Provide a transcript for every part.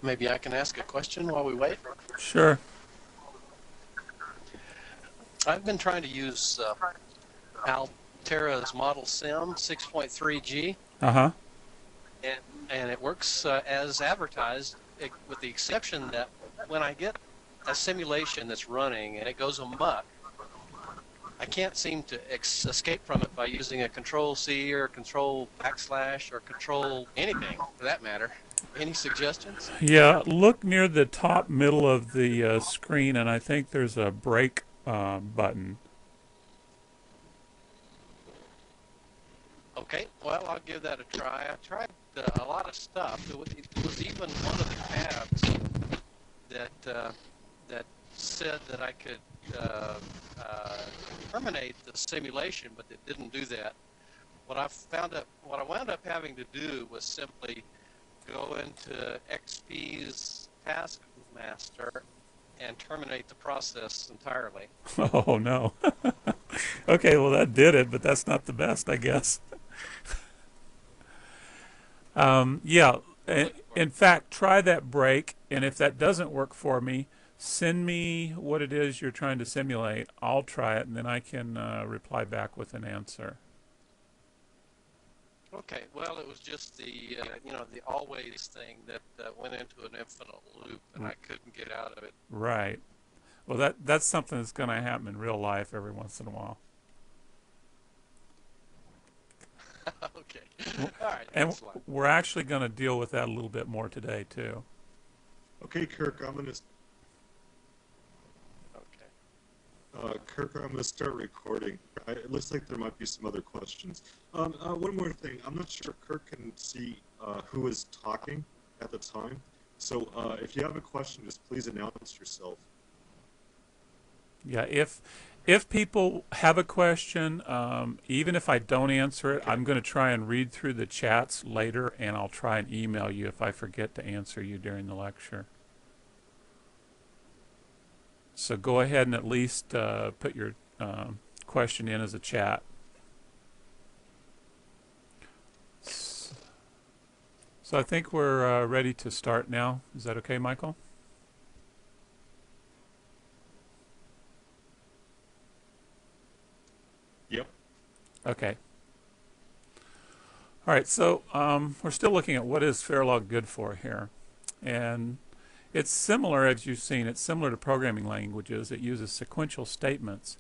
Maybe I can ask a question while we wait. Sure. I've been trying to use Altera's ModelSim 6.3G, Uh-huh. and, and it works as advertised, with the exception that when I get a simulation that's running and it goes amok, I can't seem to escape from it by using a Control C or Control backslash or Control anything for that matter. Any suggestions? Yeah, look near the top middle of the screen, and I think there's a break button. Okay, well, I'll give that a try. I tried a lot of stuff. It was even one of the tabs that said that I could uh, uh, terminate the simulation, but it didn't do that. What I wound up having to do was simply go into XP's Task Master and terminate the process entirely. Oh no. Okay, well that did it, but that's not the best, I guess. Yeah, in fact, try that break, and if that doesn't work for me, send me what it is you're trying to simulate. I'll try it, and then I can reply back with an answer. Okay, well, it was just the always thing that went into an infinite loop, and I couldn't get out of it. Right. Well, that's something that's going to happen in real life every once in a while. Okay, all right, And thanks a lot. we're actually going to deal with that a little bit more today, too. Okay, Kirk, Okay. I'm gonna start recording. It looks like there might be some other questions. One more thing. I'm not sure Kirk can see who is talking at the time. So if you have a question, just please announce yourself. Yeah, if people have a question, even if I don't answer it, Okay. I'm going to try and read through the chats later, and I'll try and email you if I forget to answer you during the lecture. So go ahead and at least put your question in as a chat. So I think we're ready to start now. Is that okay, Michael? Yep. Okay. All right, so we're still looking at what is Verilog good for here. And it's similar, as you've seen, it's similar to programming languages. It uses sequential statements.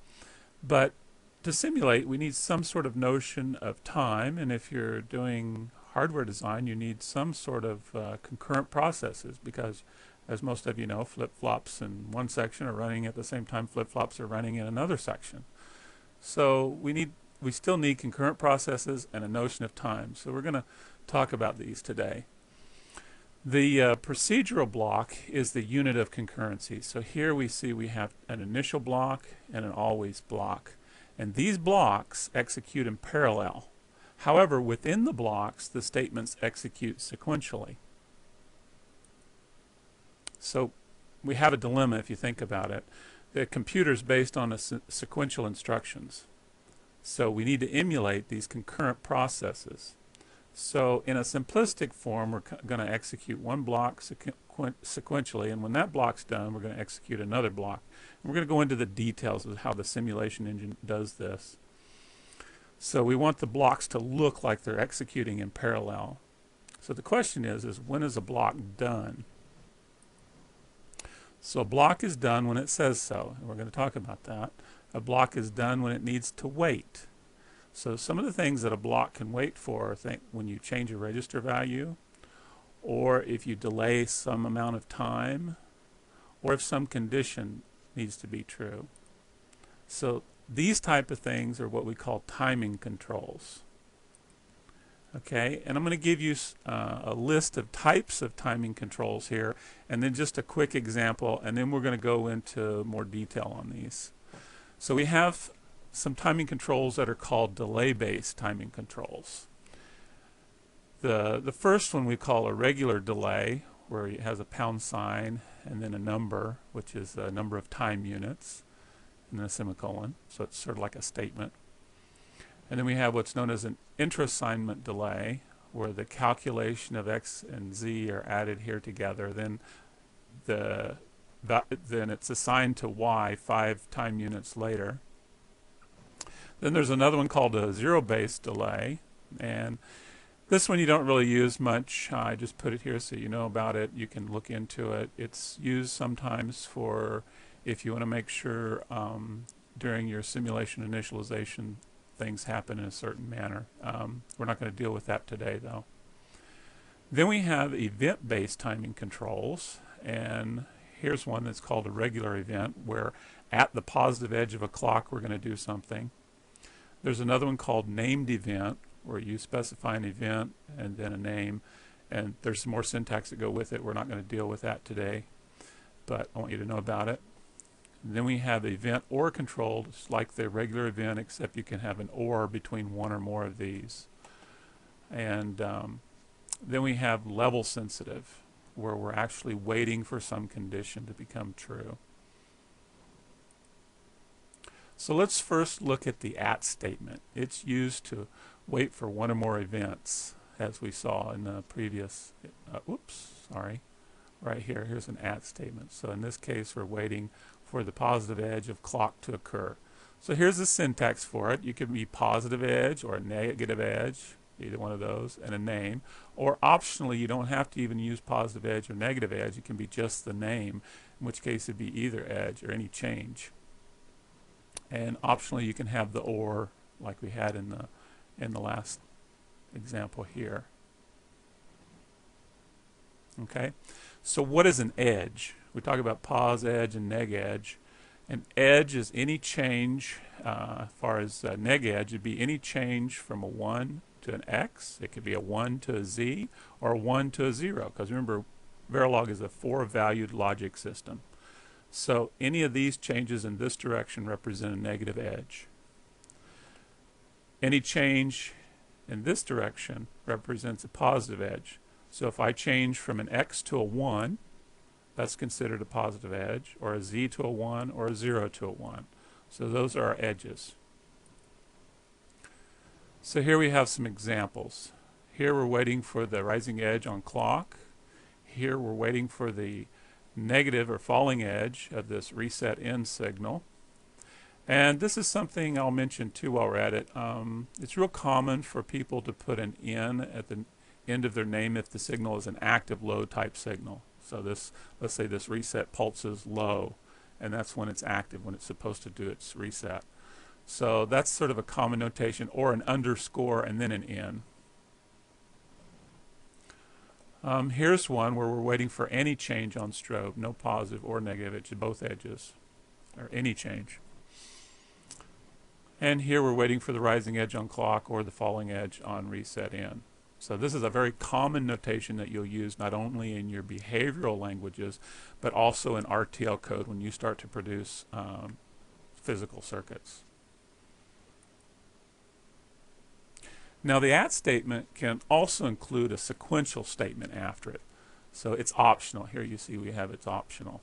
But to simulate, we need some sort of notion of time. And if you're doing hardware design, you need some sort of concurrent processes because, as most of you know, flip-flops in one section are running at the same time flip-flops are running in another section. So we still need concurrent processes and a notion of time. So we're going to talk about these today. The procedural block is the unit of concurrency. So here we see we have an initial block and an always block. And these blocks execute in parallel. However, within the blocks, the statements execute sequentially. So we have a dilemma if you think about it. The computer is based on sequential instructions. So we need to emulate these concurrent processes. So in a simplistic form, we're going to execute one block sequentially, and when that block's done, we're going to execute another block. And we're going to go into the details of how the simulation engine does this. So we want the blocks to look like they're executing in parallel. So the question is when is a block done? So a block is done when it says so, and we're going to talk about that. A block is done when it needs to wait. So some of the things that a block can wait for are when you change a register value, or if you delay some amount of time, or if some condition needs to be true. So these type of things are what we call timing controls. Okay, and I'm going to give you a list of types of timing controls here, and then just a quick example, and then we're going to go into more detail on these. So we have some timing controls that are called delay-based timing controls. The first one we call a regular delay, where it has a pound sign and then a number, which is a number of time units, and then a semicolon. So it's sort of like a statement. And then we have what's known as an intra-assignment delay, where the calculation of x and z are added here together, then it's assigned to y 5 time units later. Then there's another one called a zero-based delay, and this one you don't really use much. I just put it here so you know about it. You can look into it. It's used sometimes for if you want to make sure during your simulation initialization things happen in a certain manner. We're not going to deal with that today, though. Then we have event-based timing controls, and here's one that's called a regular event, where at the positive edge of a clock we're going to do something. There's another one called named event, where you specify an event and then a name, and there's some more syntax that go with it. We're not going to deal with that today, but I want you to know about it. And then we have event or controlled. It's like the regular event, except you can have an or between one or more of these. And then we have level sensitive, where we're actually waiting for some condition to become true. So let's first look at the at statement. It's used to wait for one or more events, as we saw in the previous, right here, here's an at statement. So in this case we're waiting for the positive edge of clock to occur. So here's the syntax for it. You can be positive edge or a negative edge, either one of those, and a name. Or optionally, you don't have to even use positive edge or negative edge. It can be just the name, in which case it'd be either edge or any change. And optionally, you can have the or, like we had in the last example here. Okay, so what is an edge? We talk about pos edge and neg edge. An edge is any change, as far as neg edge, would be any change from a 1 to an x. It could be a 1 to a z, or a 1 to a 0, because remember, Verilog is a 4-valued logic system. So any of these changes in this direction represent a negative edge. Any change in this direction represents a positive edge. So if I change from an x to a 1, that's considered a positive edge, or a z to a 1, or a 0 to a 1. So those are our edges. So here we have some examples. Here we're waiting for the rising edge on clock. Here we're waiting for the negative or falling edge of this reset in signal. And this is something I'll mention too while we're at it. It's real common for people to put an in at the end of their name if the signal is an active low type signal. So this, let's say this reset pulses low, and that's when it's active, when it's supposed to do its reset. So that's sort of a common notation, or an underscore and then an in. Here's one where we're waiting for any change on strobe, no positive or negative edge at both edges, or any change. And here we're waiting for the rising edge on clock or the falling edge on reset in. So this is a very common notation that you'll use not only in your behavioral languages, but also in RTL code when you start to produce physical circuits. Now the at statement can also include a sequential statement after it. So it's optional. Here you see we have it's optional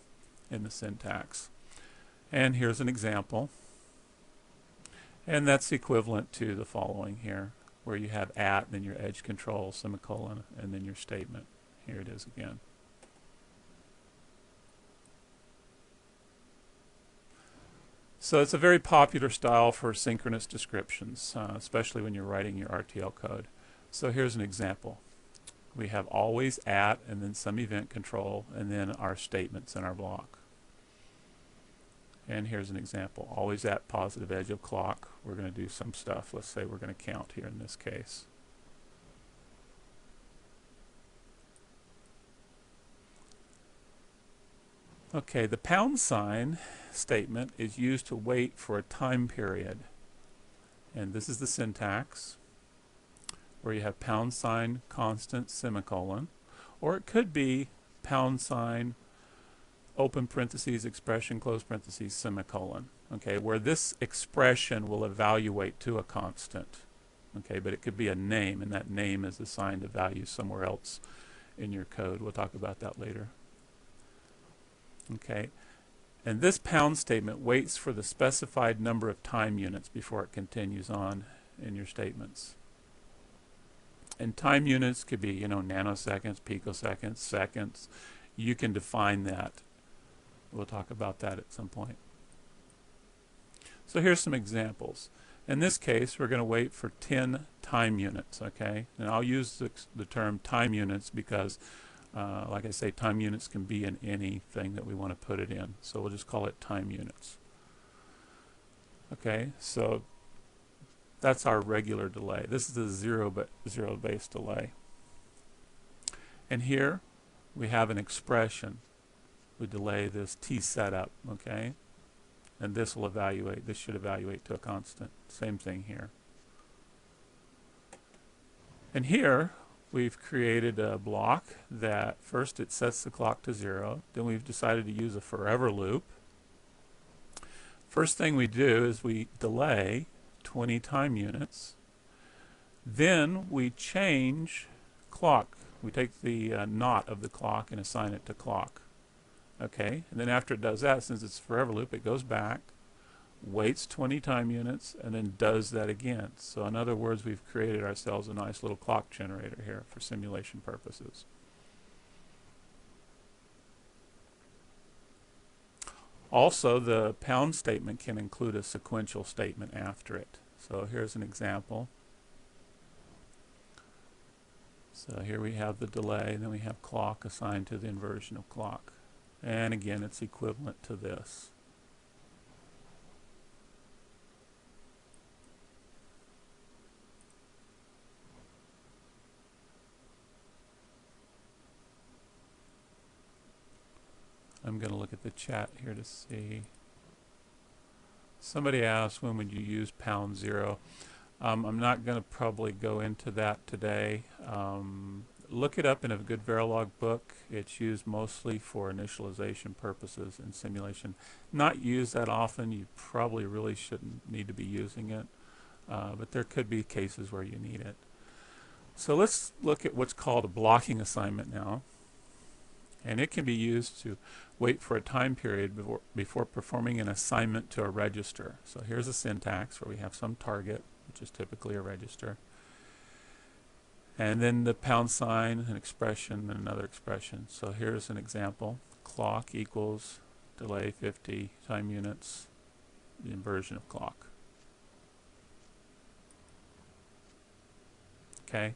in the syntax. And here's an example. And that's equivalent to the following here, where you have at, and then your edge control, semicolon, and then your statement. Here it is again. So it's a very popular style for synchronous descriptions, especially when you're writing your RTL code. So here's an example. We have always at, and then some event control, and then our statements in our block. And here's an example. Always at positive edge of clock. We're going to do some stuff. Let's say we're going to count here in this case. Okay, the pound sign statement is used to wait for a time period. And this is the syntax, where you have pound sign constant semicolon, or it could be pound sign open parentheses expression close parentheses semicolon. Okay, where this expression will evaluate to a constant. Okay, but it could be a name, and that name is assigned a value somewhere else in your code. We'll talk about that later. Okay, and this pound statement waits for the specified number of time units before it continues on in your statements. And time units could be, nanoseconds, picoseconds, seconds. You can define that. We'll talk about that at some point. So here's some examples. In this case, we're going to wait for 10 time units, okay? And I'll use the term time units because, like I say, time units can be in anything that we want to put it in. So we'll just call it time units. Okay, so that's our regular delay. This is the zero-based delay. And here we have an expression. We delay this t setup, okay? And this will evaluate, this should evaluate to a constant. Same thing here. And here we've created a block that first it sets the clock to 0. Then we've decided to use a forever loop. First thing we do is we delay 20 time units. Then we change clock. We take the naught of the clock and assign it to clock. Okay, and then after it does that, since it's a forever loop, it goes back, waits 20 time units, and then does that again. So in other words, we've created ourselves a nice little clock generator here for simulation purposes. Also, the pound statement can include a sequential statement after it. So here's an example. So here we have the delay, and then we have clock assigned to the inversion of clock. And again, it's equivalent to this. I'm going to look at the chat here to see. Somebody asked, when would you use pound 0? I'm not going to probably go into that today. Look it up in a good Verilog book. It's used mostly for initialization purposes in simulation. Not used that often. You probably really shouldn't need to be using it, but there could be cases where you need it. So let's look at what's called a blocking assignment now. And it can be used to wait for a time period before performing an assignment to a register. So here's a syntax where we have some target, which is typically a register. And then the pound sign, an expression, and another expression. So here's an example. Clock equals delay 50 time units, the inversion of clock. Okay?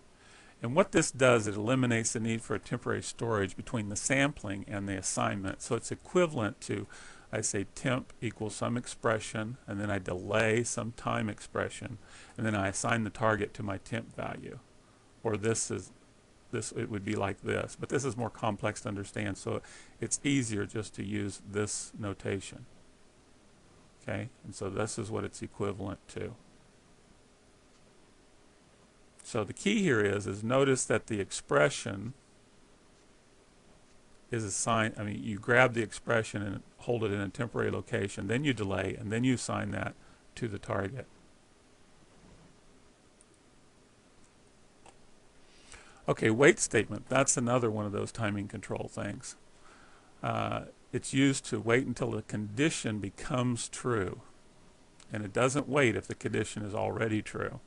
And what this does, it eliminates the need for a temporary storage between the sampling and the assignment. So it's equivalent to, I say temp equals some expression, and then I delay some time expression, and then I assign the target to my temp value. Or it would be like this, but this is more complex to understand, so it's easier just to use this notation. Okay, and so this is what it's equivalent to. So the key here is notice that the expression is assigned. I mean, you grab the expression and hold it in a temporary location, then you delay, and then you assign that to the target. Okay, wait statement. That's another one of those timing control things. It's used to wait until the condition becomes true. And it doesn't wait if the condition is already true.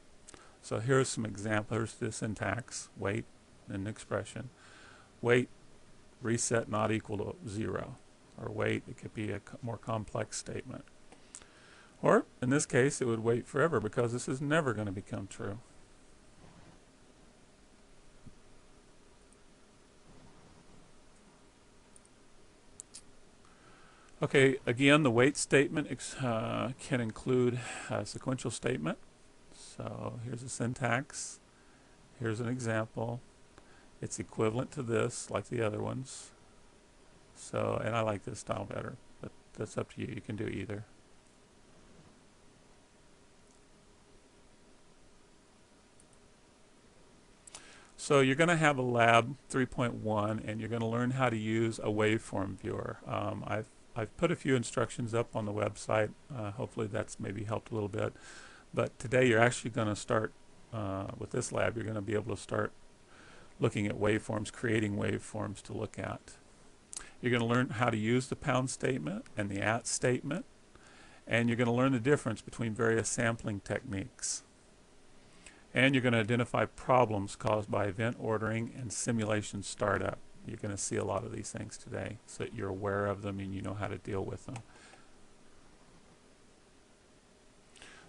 So here's some examples. Here's the syntax. Wait, and expression. Wait, reset not equal to 0. Or wait, it could be a more complex statement. Or, in this case, it would wait forever because this is never going to become true. Okay, again, the wait statement can include a sequential statement. So here's a syntax. Here's an example. It's equivalent to this, like the other ones. So, and I like this style better, but that's up to you. You can do either. So you're going to have a lab 3.1, and you're going to learn how to use a waveform viewer. I've put a few instructions up on the website. Hopefully that's maybe helped a little bit. But today you're actually going to start, with this lab, you're going to be able to start looking at waveforms, creating waveforms to look at. You're going to learn how to use the pound statement and the at statement. And you're going to learn the difference between various sampling techniques. And you're going to identify problems caused by event ordering and simulation startup. You're going to see a lot of these things today, so that you're aware of them and you know how to deal with them.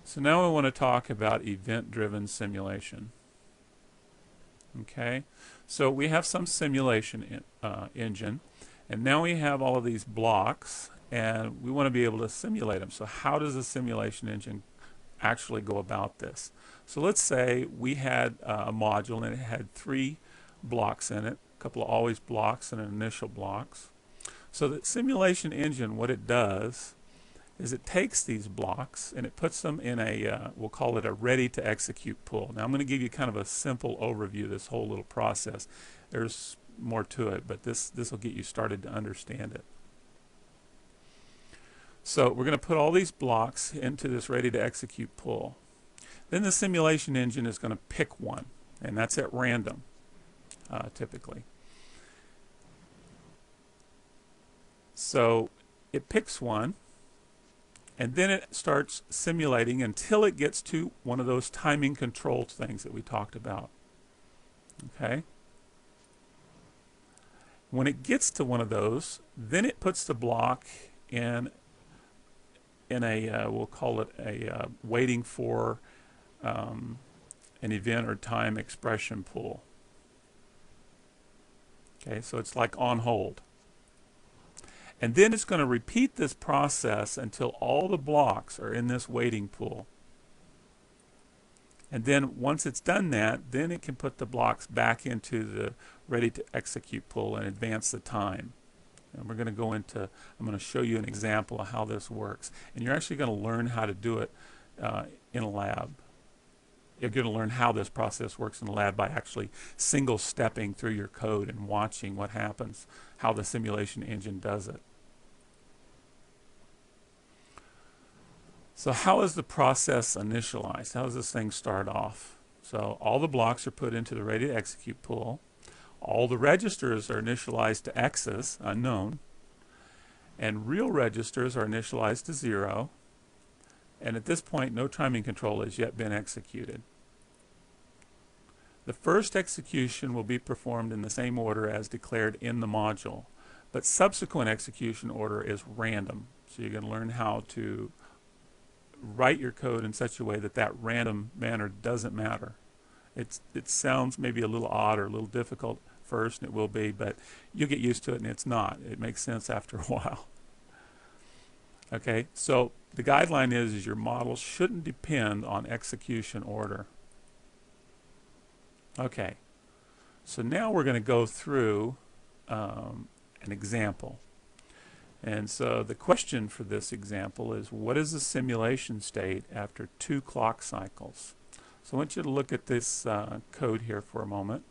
So now we want to talk about event-driven simulation. Okay, so we have some simulation engine, and now we have all of these blocks, and we want to be able to simulate them. So how does a simulation engine actually go about this? So let's say we had a module and it had 3 blocks in it, a couple of always blocks and an initial blocks. So the simulation engine, what it does is it takes these blocks and it puts them in a, we'll call it a ready to execute pool. Now I'm going to give you kind of a simple overview of this whole little process. There's more to it, but this will get you started to understand it. So we're going to put all these blocks into this ready to execute pool. Then the simulation engine is going to pick one, and that's at random, typically. So it picks one, and then it starts simulating until it gets to one of those timing control things that we talked about. Okay? When it gets to one of those, then it puts the block in a, we'll call it a waiting for an event or time expression pool. Okay, so it's like on hold. And then it's going to repeat this process until all the blocks are in this waiting pool. And then once it's done that, then it can put the blocks back into the ready to execute pool and advance the time. And we're going to go into, I'm going to show you an example of how this works. And you're actually going to learn how to do it in a lab. You're going to learn how this process works in the lab by actually single stepping through your code and watching what happens, how the simulation engine does it. So how is the process initialized? How does this thing start off? So all the blocks are put into the ready to execute pool. All the registers are initialized to X's, unknown. And real registers are initialized to 0. And at this point, no timing control has yet been executed. The first execution will be performed in the same order as declared in the module. But subsequent execution order is random. So you're going to learn how to write your code in such a way that that random manner doesn't matter. It sounds maybe a little odd or a little difficult first, and it will be, but you'll get used to it, and it's not. It makes sense after a while. Okay, so the guideline is your model shouldn't depend on execution order. Okay, so now we're going to go through an example. And so the question for this example is, what is the simulation state after 2 clock cycles? So I want you to look at this code here for a moment.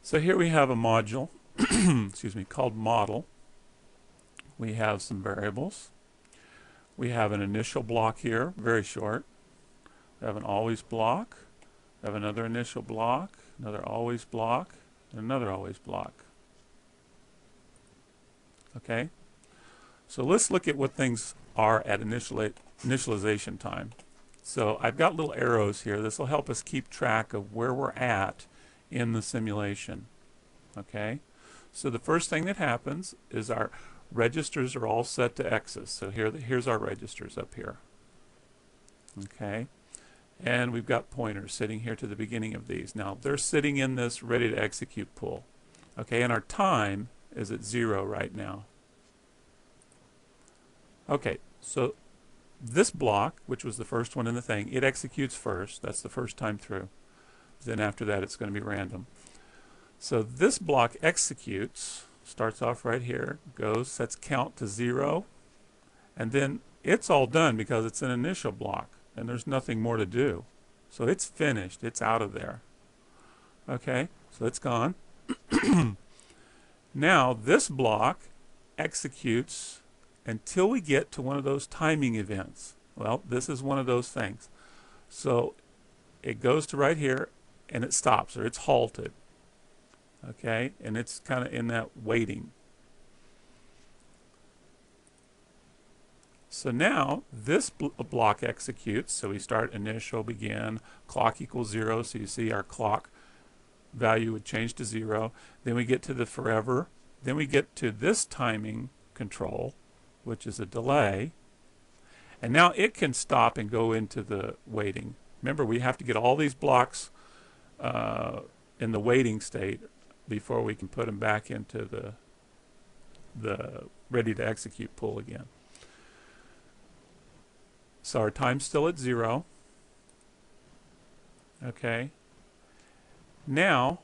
So here we have a module, excuse me, called model. We have some variables. We have an initial block here, very short. We have an always block. We have another initial block, another always block, and another always block. Okay? So let's look at what things are at initialization time. So I've got little arrows here. This will help us keep track of where we're at in the simulation. Okay? So the first thing that happens is our registers are all set to X's. So here's our registers up here. Okay? And we've got pointers sitting here to the beginning of these. Now they're sitting in this ready to execute pool. Okay, and our time is at 0 right now. Okay, so this block, which was the first one in the thing, it executes first. That's the first time through. Then after that it's going to be random. So this block executes, starts off right here, goes, sets count to 0, and then it's all done because it's an initial block and there's nothing more to do. So it's finished, it's out of there. Okay, so it's gone. Now this block executes until we get to one of those timing events. Well, this is one of those things. So it goes to right here and it stops, or it's halted. Okay, and it's kind of in that waiting. So now this block executes. So we start initial, begin, clock equals 0. So you see our clock value would change to 0. Then we get to the forever. Then we get to this timing control, which is a delay. And now it can stop and go into the waiting. Remember, we have to get all these blocks in the waiting state before we can put them back into the ready to execute pool again. So our time's still at 0. Okay. Now,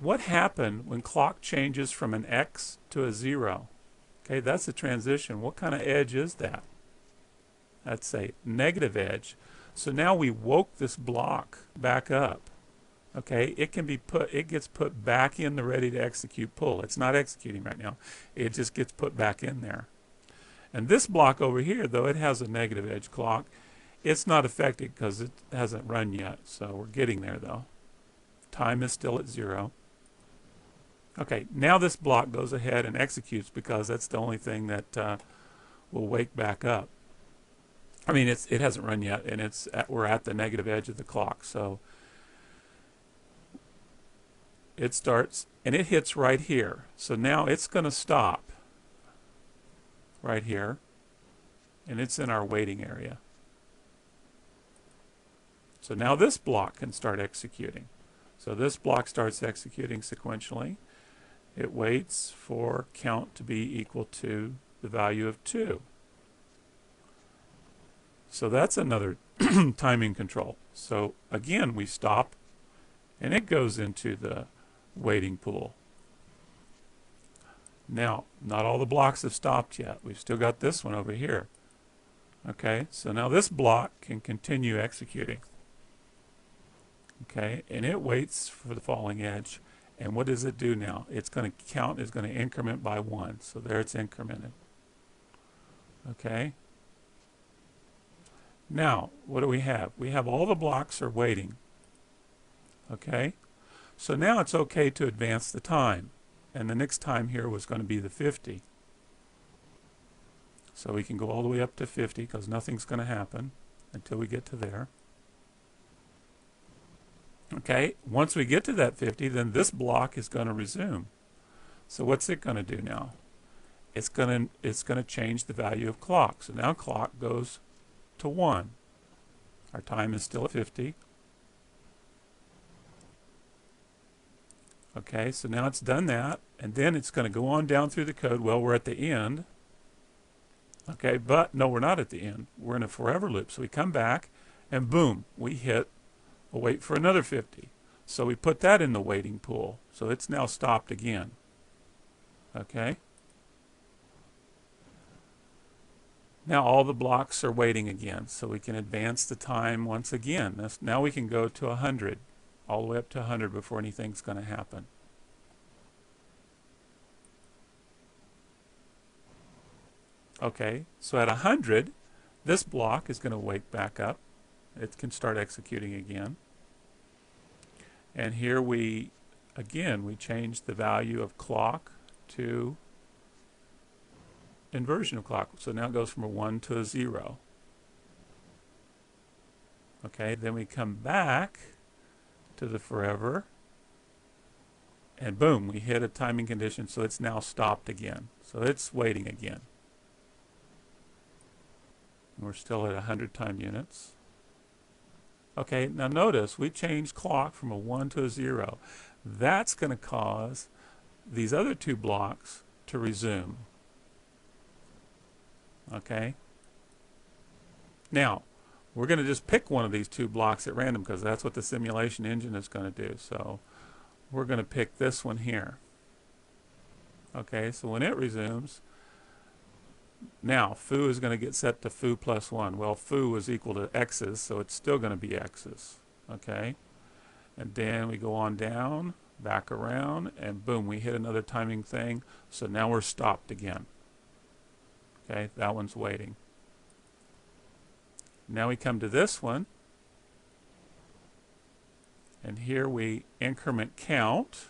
what happened when clock changes from an X to a 0? Okay, that's a transition. What kind of edge is that? That's a negative edge. So now we woke this block back up. Okay, it gets put back in the ready to execute pull. It's not executing right now. It just gets put back in there. And this block over here, though it has a negative edge clock, it's not affected because it hasn't run yet. So we're getting there though. Time is still at 0. Okay, now this block goes ahead and executes because that's the only thing that will wake back up. I mean, it hasn't run yet, and we're at the negative edge of the clock. So it starts, and it hits right here. So now it's going to stop right here, and it's in our waiting area. So now this block can start executing. So this block starts executing sequentially. It waits for count to be equal to the value of 2. So that's another timing control. So again, we stop, and it goes into the waiting pool. Now, not all the blocks have stopped yet. We've still got this one over here. Okay, so now this block can continue executing. Okay, and it waits for the falling edge. And what does it do now? It's going to count, is going to increment by 1. So there it's incremented. Okay. Now, what do we have? We have all the blocks are waiting. Okay. So now it's okay to advance the time. And the next time here was going to be the 50. So we can go all the way up to 50 because nothing's going to happen until we get to there. Okay, once we get to that 50, then this block is going to resume. So what's it going to do now? It's going to change the value of clock. So now clock goes to 1. Our time is still at 50. Okay, so now it's done that, and then it's going to go on down through the code. Well, we're at the end. Okay, but no, we're not at the end. We're in a forever loop. So we come back, and boom, we hit. We'll wait for another 50. So we put that in the waiting pool. So it's now stopped again. Okay. Now all the blocks are waiting again. So we can advance the time once again. Now we can go to 100. All the way up to 100 before anything's going to happen. Okay. So at 100, this block is going to wake back up. It can start executing again. And here we change the value of clock to inversion of clock. So now it goes from a 1 to a 0. Okay, then we come back to the forever, and boom, we hit a timing condition, so it's now stopped again. So it's waiting again. And we're still at 100 time units. Okay, now notice we changed clock from a 1 to a 0. That's going to cause these other two blocks to resume. Okay? Now, we're going to just pick one of these two blocks at random because that's what the simulation engine is going to do. So we're going to pick this one here. Okay, so when it resumes, now foo is going to get set to foo plus 1. Well, foo is equal to x's, so it's still going to be x's. Okay, and then we go on down, back around, and boom, we hit another timing thing. So now we're stopped again. Okay, that one's waiting. Now we come to this one, And here we increment count,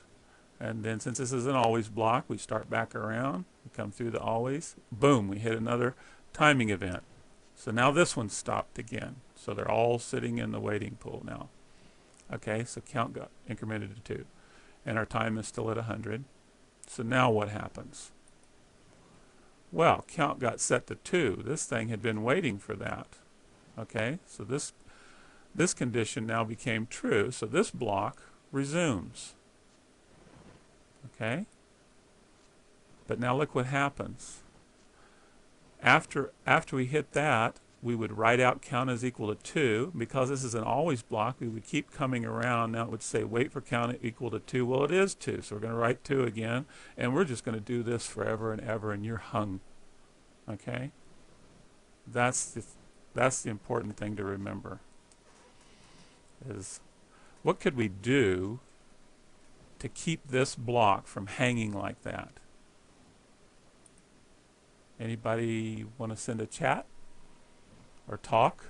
and then since this is an always block, we start back around, we come through the always, boom, we hit another timing event. So now this one's stopped again. So they're all sitting in the waiting pool now. Okay, so count got incremented to 2. And our time is still at 100. So now what happens? Well, count got set to 2. This thing had been waiting for that. Okay, so this condition now became true, so this block resumes. Okay? But now look what happens. After we hit that, we would write out count as equal to 2. Because this is an always block, we would keep coming around. Now it would say wait for count equal to 2. Well, it is 2, so we're going to write 2 again, and we're just going to do this forever and ever, and you're hung. Okay? That's the important thing to remember. Is what could we do to keep this block from hanging like that? Anybody want to send a chat or talk?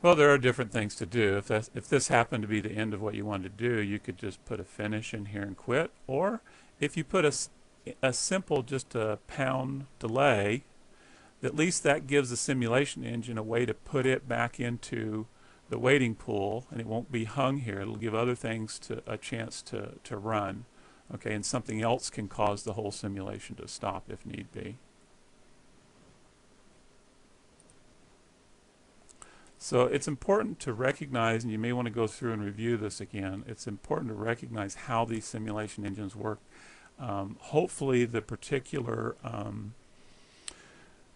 Well, there are different things to do. If this happened to be the end of what you wanted to do, you could just put a finish in here and quit. Or if you put a simple, just a pound delay, at least that gives the simulation engine a way to put it back into the waiting pool, and it won't be hung here. It'll give other things a chance to run. Okay, and something else can cause the whole simulation to stop if need be. So it's important to recognize, and you may want to go through and review this again, it's important to recognize how these simulation engines work. Hopefully the particular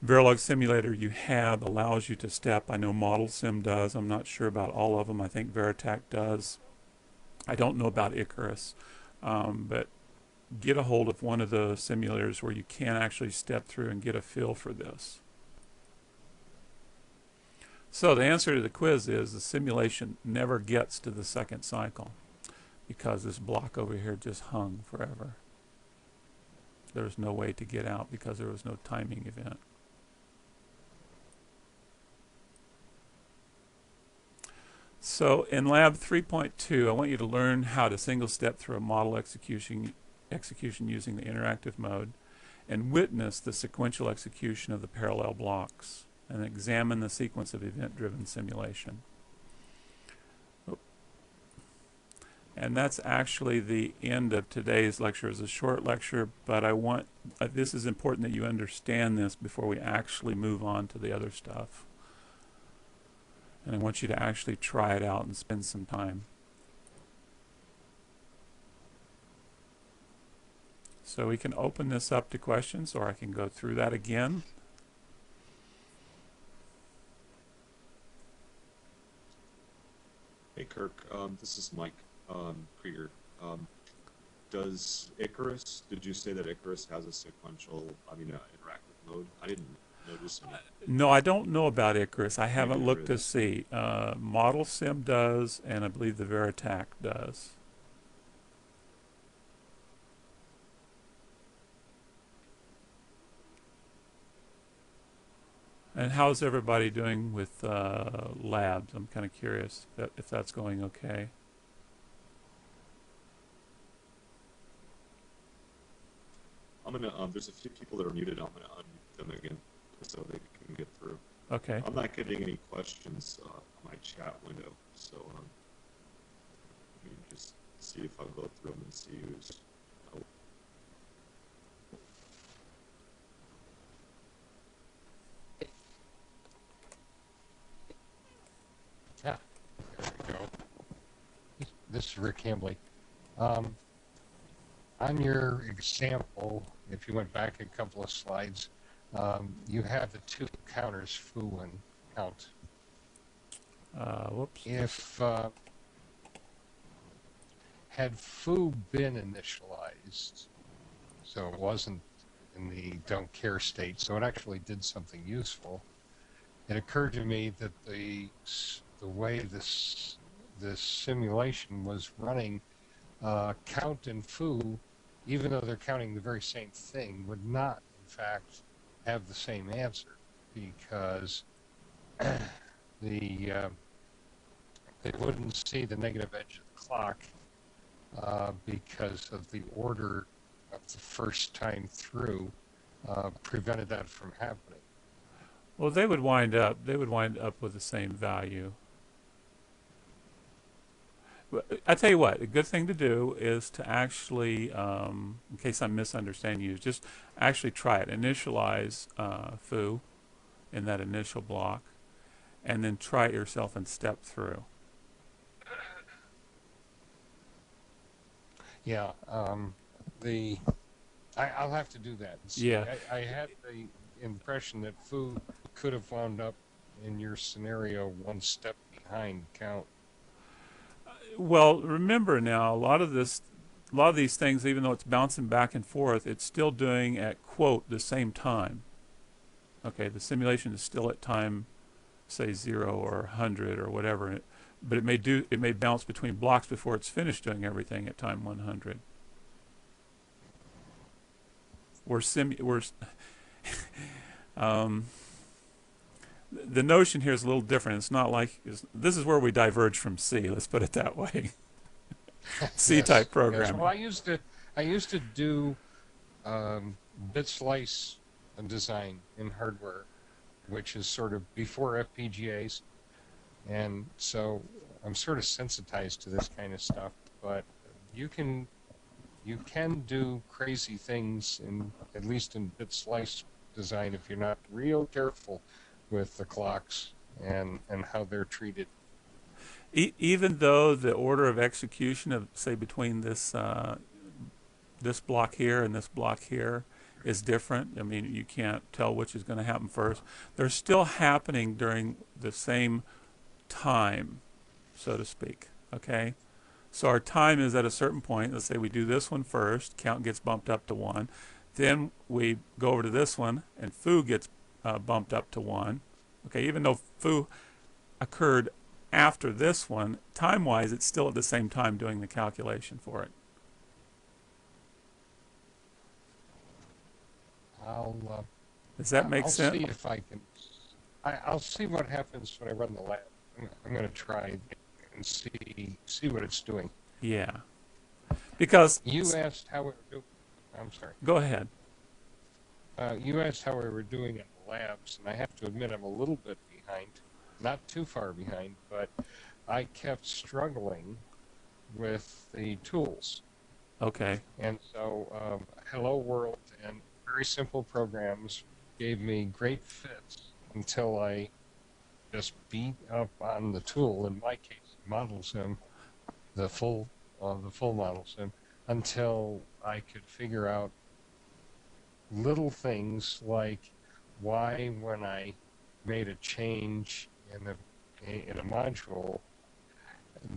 Verilog simulator you have allows you to step. I know ModelSim does. I'm not sure about all of them. I think Veritech does. I don't know about Icarus. But get a hold of one of the simulators where you can actually step through and get a feel for this. So the answer to the quiz is the simulation never gets to the second cycle because this block over here just hung forever. There's no way to get out because there was no timing event. So in lab 3.2, I want you to learn how to single step through a model execution using the interactive mode and witness the sequential execution of the parallel blocks and examine the sequence of event-driven simulation. And that's actually the end of today's lecture. It's a short lecture, but I want this is important that you understand this before we actually move on to the other stuff. And I want you to actually try it out and spend some time. So we can open this up to questions, or I can go through that again. Hey Kirk, this is Mike Krieger. Does Icarus, did you say that Icarus has a sequential, interactive mode? I didn't notice any. No, I don't know about Icarus. I haven't looked to see. ModelSim does, and I believe the Veritech does. And how's everybody doing with labs? I'm kind of curious if that's going okay. I'm gonna. There's a few people that are muted. I'm gonna unmute them again so they can get through. Okay. I'm not getting any questions on my chat window, so let me just see if I'll go through them and see who's. Yeah, there we go. This is Rick Hambley. On your example, if you went back a couple of slides, you have the two counters, foo and count. Whoops. If had foo been initialized, so it wasn't in the don't care state, so it actually did something useful, it occurred to me that the way this simulation was running, count and foo even though they're counting the very same thing, would not, in fact, have the same answer, because they wouldn't see the negative edge of the clock because of the order of the first time through prevented that from happening. Well, they would wind up with the same value. I tell you what, a good thing to do is to actually, in case I'm misunderstanding you, just actually try it. Initialize foo in that initial block, and then try it yourself and step through. Yeah, I'll have to do that. See, Yeah. I had the impression that foo could have wound up in your scenario one step behind count. Well, remember now, a lot of these things, even though it's bouncing back and forth, it's still doing at quote the same time. Okay, the simulation is still at time, say 0 or 100 or whatever, but it may bounce between blocks before it's finished doing everything at time 100. The notion here is a little different. It's not like this is where we diverge from C. Let's put it that way. C-type programming. Yes. Well, I used to do bit slice design in hardware, which is sort of before FPGAs, and so I'm sort of sensitized to this kind of stuff. But you can do crazy things at least in bit slice design if you're not real careful with the clocks and how they're treated. Even though the order of execution of, say, between this this block here and this block here is different. I mean, you can't tell which is going to happen first. They're still happening during the same time, so to speak. Okay, so our time is at a certain point. Let's say we do this one first. Count gets bumped up to 1. Then we go over to this one, and foo gets bumped up to 1. Okay, even though foo occurred after this one, time-wise, it's still at the same time doing the calculation for it. Does that make sense? I'll see if I can. I'll see what happens when I run the lab. I'm going to try and see what it's doing. Yeah, because you asked how we were doing. I'm sorry. Go ahead. You asked how we were doing in the labs, and I have to admit I'm a little bit behind. Not too far behind, but I kept struggling with the tools. Okay. And so Hello World and very simple programs gave me great fits until I just beat up on the tool, in my case ModelSim, the full ModelSim, until I could figure out little things like why when I made a change in a module,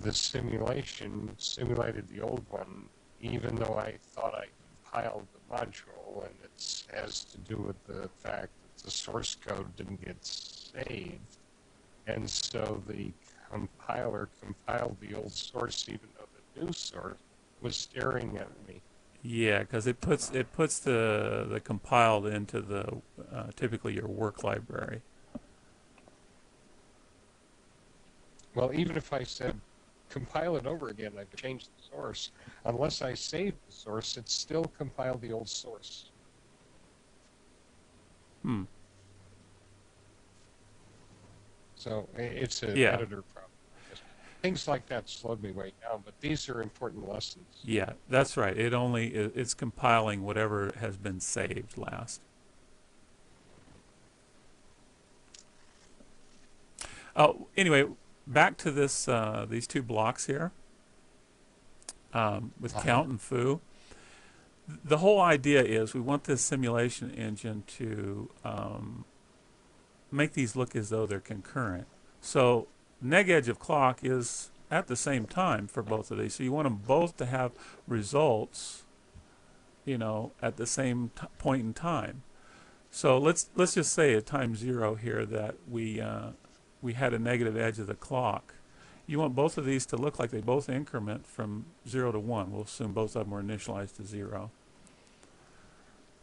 the simulation simulated the old one, even though I thought I compiled the module, and it has to do with the fact that the source code didn't get saved, and so the compiler compiled the old source even though the new source was staring at me. Yeah, because it puts the compiled into the typically your work library. Well, even if I said compile it over again, I've changed the source. Unless I saved the source, it still compiled the old source. So it's an editor problem. Things like that slowed me way down, but these are important lessons. Yeah, that's right. It's compiling whatever has been saved last. Oh, anyway, back to this these two blocks here with count and foo. The whole idea is we want this simulation engine to make these look as though they're concurrent. So neg edge of clock is at the same time for both of these. So you want them both to have results, you know, at the same point in time. So let's just say at time 0 here that we had a negative edge of the clock. You want both of these to look like they both increment from 0 to 1. We'll assume both of them were initialized to 0.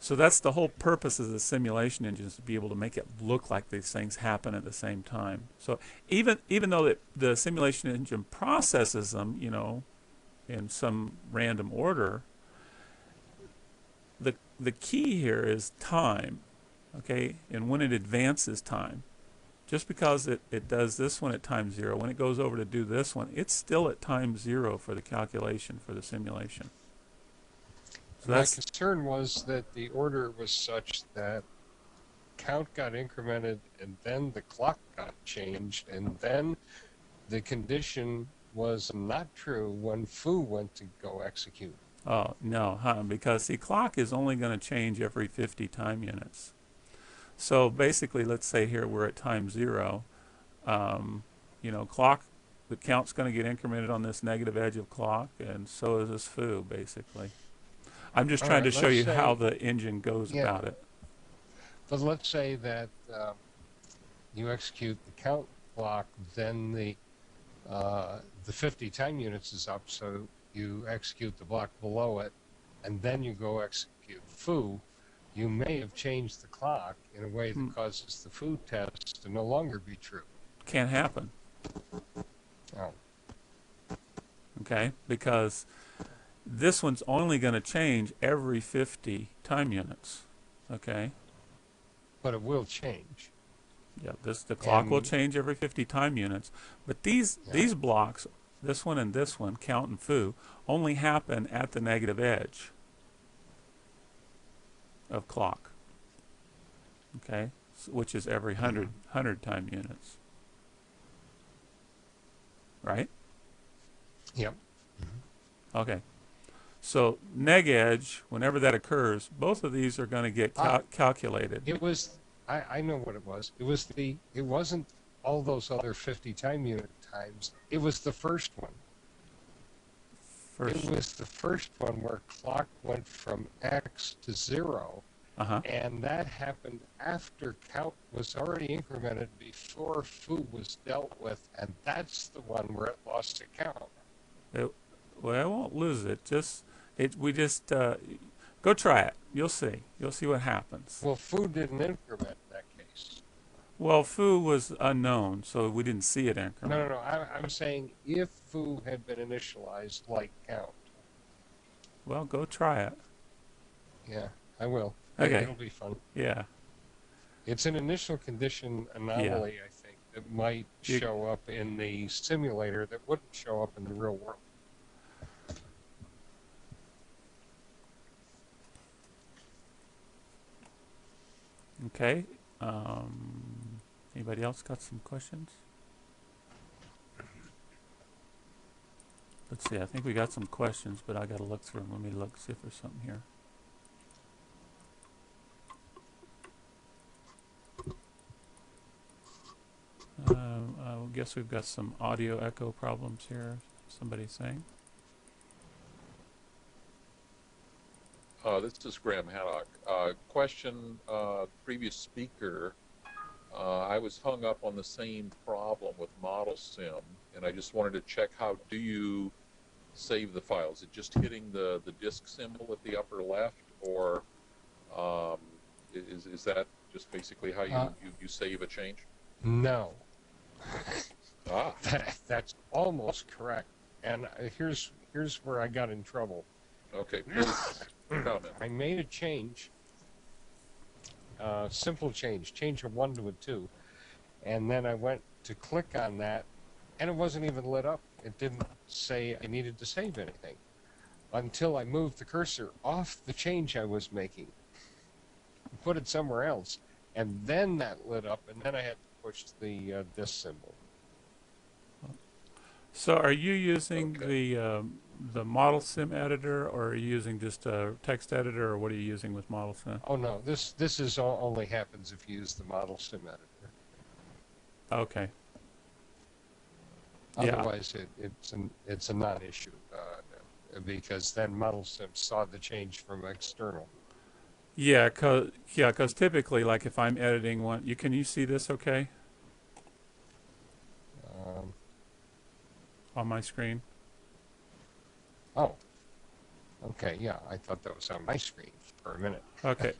So that's the whole purpose of the simulation engine, is to be able to make it look like these things happen at the same time. So even though the simulation engine processes them, you know, in some random order, the key here is time, okay, and when it advances time. Just because it does this one at time 0, when it goes over to do this one, it's still at time 0 for the calculation for the simulation. So my concern was that the order was such that count got incremented and then the clock got changed and then the condition was not true when foo went to go execute. Oh, no, because the clock is only going to change every 50 time units. So basically, let's say here we're at time 0. You know, the count's going to get incremented on this negative edge of clock, and so is this foo, basically. I'm just trying to show you how the engine goes about it. But let's say that you execute the count block, then the 50 time units is up, so you execute the block below it, and then you go execute foo. You may have changed the clock in a way that causes the foo test to no longer be true. Can't happen. Oh. Okay, because this one's only going to change every 50 time units. Okay. But it will change. Yeah, the clock will change every 50 time units, but these blocks, this one and this one, count and foo, only happen at the negative edge of clock. Okay, which is every 100 time units. Right? Yep. Okay. So neg edge, whenever that occurs, both of these are going to get calculated. It was, I know what it was. It wasn't all those other 50 time unit times. It was the first one. It was the first one where clock went from X to 0. And that happened after count was already incremented before foo was dealt with, and that's the one where it lost a count. Well, I won't lose it. We just go try it. You'll see. You'll see what happens. Well, foo didn't increment in that case. Well, foo was unknown, so we didn't see it increment. No. I'm saying if foo had been initialized like count. Well, go try it. Yeah, I will. Okay. It'll be fun. Yeah. It's an initial condition anomaly, I think, that might show up in the simulator that wouldn't show up in the real world. Okay. Anybody else got some questions? Let's see. I think we got some questions, but I got to look through them. Let me look, see if there's something here. I guess we've got some audio echo problems here. Somebody's saying. This is Graham Haddock. Question, previous speaker, I was hung up on the same problem with ModelSim, and I just wanted to check, how do you save the files? Is it just hitting the disk symbol at the upper left, or is that just basically how you save a change? No. Ah. That's almost correct. And here's where I got in trouble. Okay, please comment. I made a change, simple change a 1 to a 2, and then I went to click on that, and it wasn't even lit up. It didn't say I needed to save anything until I moved the cursor off the change I was making, put it somewhere else, and then that lit up, and then I had to push the disk symbol. So are you using the ModelSim editor, or are you using just a text editor, or what are you using with ModelSim? Oh no, this is only happens if you use the ModelSim editor. Okay. Otherwise, it's a non-issue because then ModelSim saw the change from external. Yeah, cause typically, like if I'm editing one, can you see this okay? On my screen? Oh. Okay, yeah, I thought that was on my screen for a minute. Okay.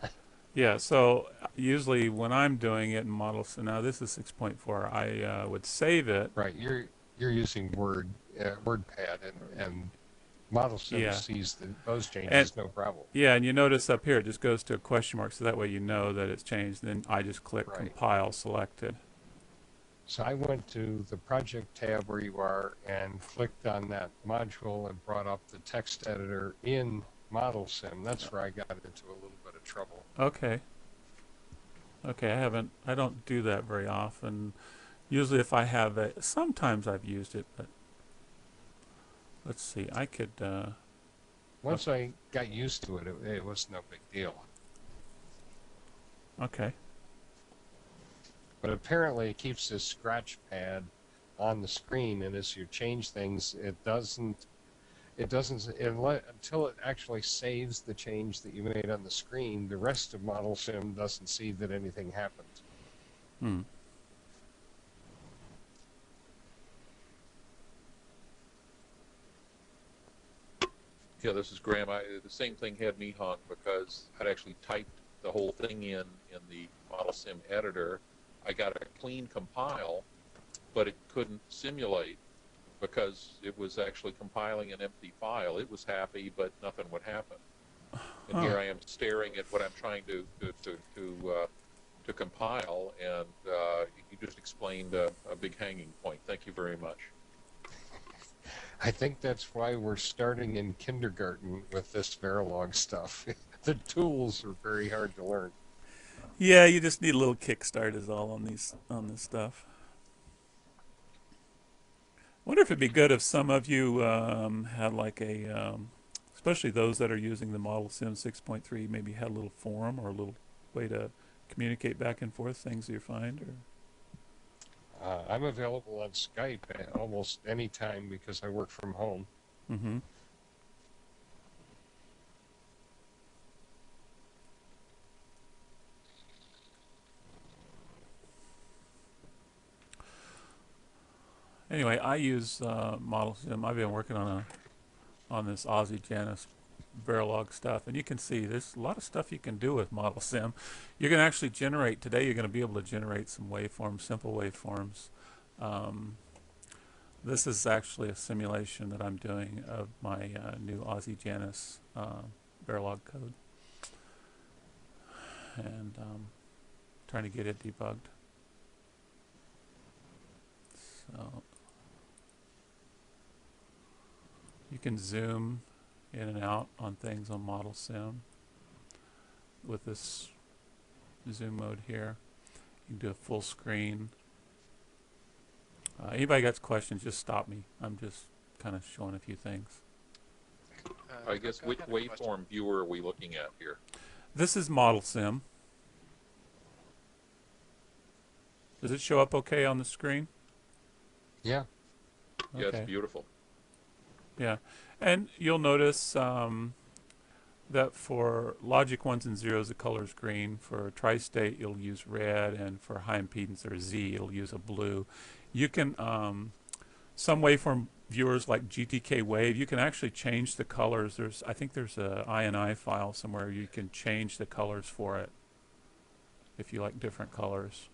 Yeah, so usually when I'm doing it in ModelSim, now this is 6.4, I would save it. Right, you're using WordPad, and ModelSim Yeah. sees those And changes, no problem. yeah, and you notice up here it just goes to a question mark, so that way you know that it's changed. Then I just click Right. compile selected. So I went to the project tab where you are and clicked on that module and brought up the text editor in ModelSim. That's where I got into a little bit of trouble. Okay. Okay, I don't do that very often. Usually if I have sometimes I've used it, but let's see, I could, Once I got used to it, it was no big deal. okay. But apparently it keeps this scratch pad on the screen, and as you change things, until it actually saves the change that you made on the screen, the rest of ModelSim doesn't see that anything happened. Hmm. Yeah, this is Graham. The same thing had me hung because I'd actually typed the whole thing in the ModelSim editor. I got a clean compile, but it couldn't simulate because it was actually compiling an empty file. It was happy, but nothing would happen. And here I am staring at what I'm trying to compile, and you just explained a big hanging point. Thank you very much. I think that's why we're starting in kindergarten with this Verilog stuff. The tools are very hard to learn. Yeah, you just need a little kickstart is all on this stuff. Wonder if it'd be good if some of you had like a, especially those that are using the ModelSim 6.3, maybe had a little forum or a little way to communicate back and forth things you find. Or I'm available on Skype at almost any time because I work from home. mm-hmm. Anyway, I use ModelSim. I've been working on this Aussie Janus Verilog stuff, and you can see there's a lot of stuff you can do with ModelSim. You're going to actually generate today. You're going to be able to generate some waveforms, simple waveforms. This is actually a simulation that I'm doing of my new Aussie Janus Verilog code, and trying to get it debugged. So you can zoom in and out on things on ModelSim with this zoom mode here. You can do a full screen. Anybody got questions, just stop me. I'm just kind of showing a few things. I guess which waveform viewer are we looking at here? This is ModelSim. Does it show up okay on the screen? Yeah. Yeah, Okay. it's beautiful. Yeah, and you'll notice that for logic 1s and 0s, the color is green. For tri-state, you'll use red, and for high impedance or Z, you'll use a blue. You can, some waveform viewers like GTK Wave, you can actually change the colors. I think there's a INI file somewhere you can change the colors for it if you like different colors.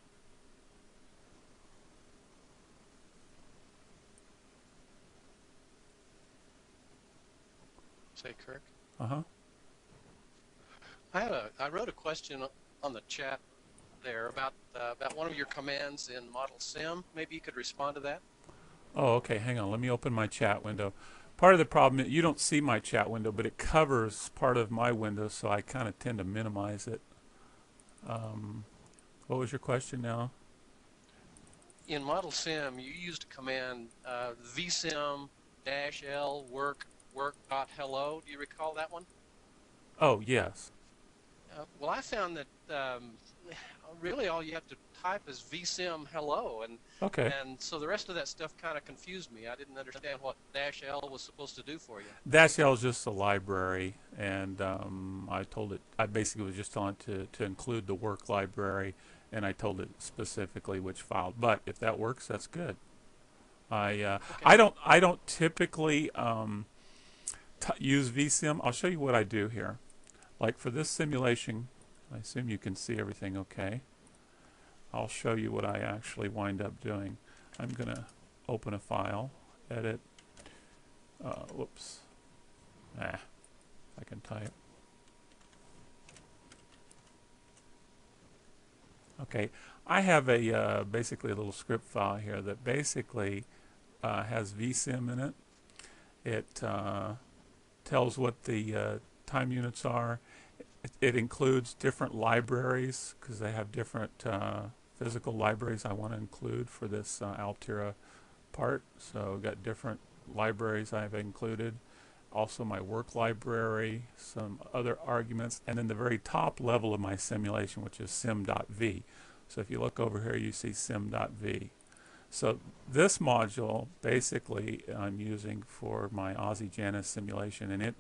Say, Kirk. Uh-huh. I wrote a question on the chat there about one of your commands in ModelSim. Maybe you could respond to that. Oh, okay. Hang on. Let me open my chat window. Part of the problem is you don't see my chat window, but it covers part of my window, so I kind of tend to minimize it. What was your question now? In ModelSim, you used a command vsim-l work.hello. Do you recall that one? Oh, yes. Well, I found that really all you have to type is vsim hello, and Okay. and so the rest of that stuff kind of confused me. I didn't understand what -l was supposed to do for you. -l is just a library, and I basically was just telling it to include the work library, and I told it specifically which file. But if that works, that's good. Okay. I don't typically use VSim, I'll show you what I do here. Like for this simulation, I assume you can see everything okay. I'll show you what I actually wind up doing. I'm going to open a file, edit, whoops, I can type. Okay, I have a basically a little script file here that basically has VSim in it. It tells what the time units are. It includes different libraries because they have different physical libraries I want to include for this Altera part. So I've got different libraries I've included. Also my work library, some other arguments, and then the very top level of my simulation, which is sim.v. So if you look over here, you see sim.v. So this module basically I'm using for my Aussie Janus simulation, and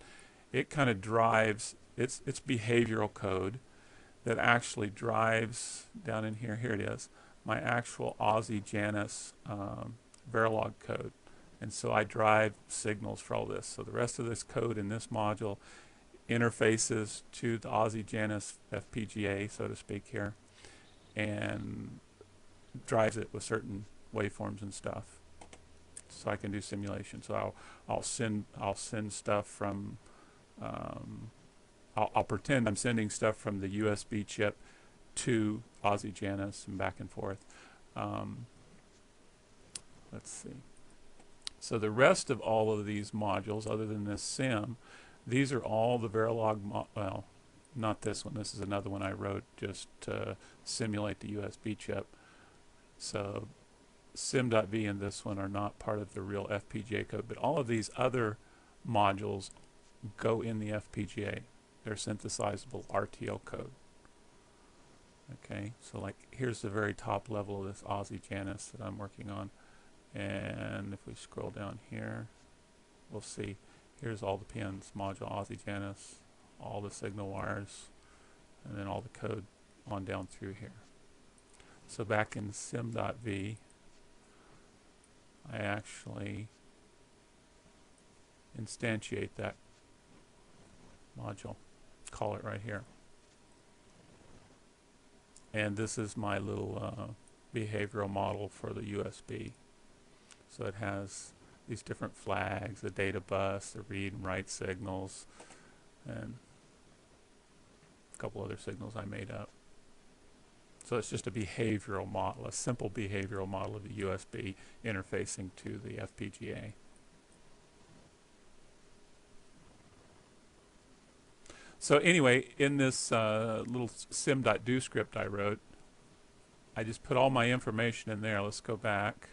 it kind of drives, it's behavioral code that actually drives down in here, here it is, my actual Aussie Janus Verilog code. And so I drive signals for all this. So the rest of this code in this module interfaces to the Aussie Janus FPGA, so to speak here, and drives it with certain waveforms and stuff. So I can do simulation. So I'll send stuff from I'll pretend I'm sending stuff from the USB chip to Aussie Janus and back and forth. Let's see. So the rest of all of these modules, other than this sim, these are all the Verilog, well, not this one. This is another one I wrote just to simulate the USB chip. So sim.v and this one are not part of the real FPGA code, but all of these other modules go in the FPGA. They're synthesizable RTL code. Okay, so like here's the very top level of this Aussie Janus that I'm working on. And if we scroll down here, we'll see here's all the pins, module Aussie Janus, all the signal wires, and then all the code on down through here. So back in sim.v, I actually instantiate that module, call it right here. And this is my little behavioral model for the USB. So it has these different flags, the data bus, the read and write signals, and a couple other signals I made up. So it's just a behavioral model, a simple behavioral model of the USB interfacing to the FPGA. So anyway, in this little sim.do script I wrote, I just put all my information in there. Let's go back.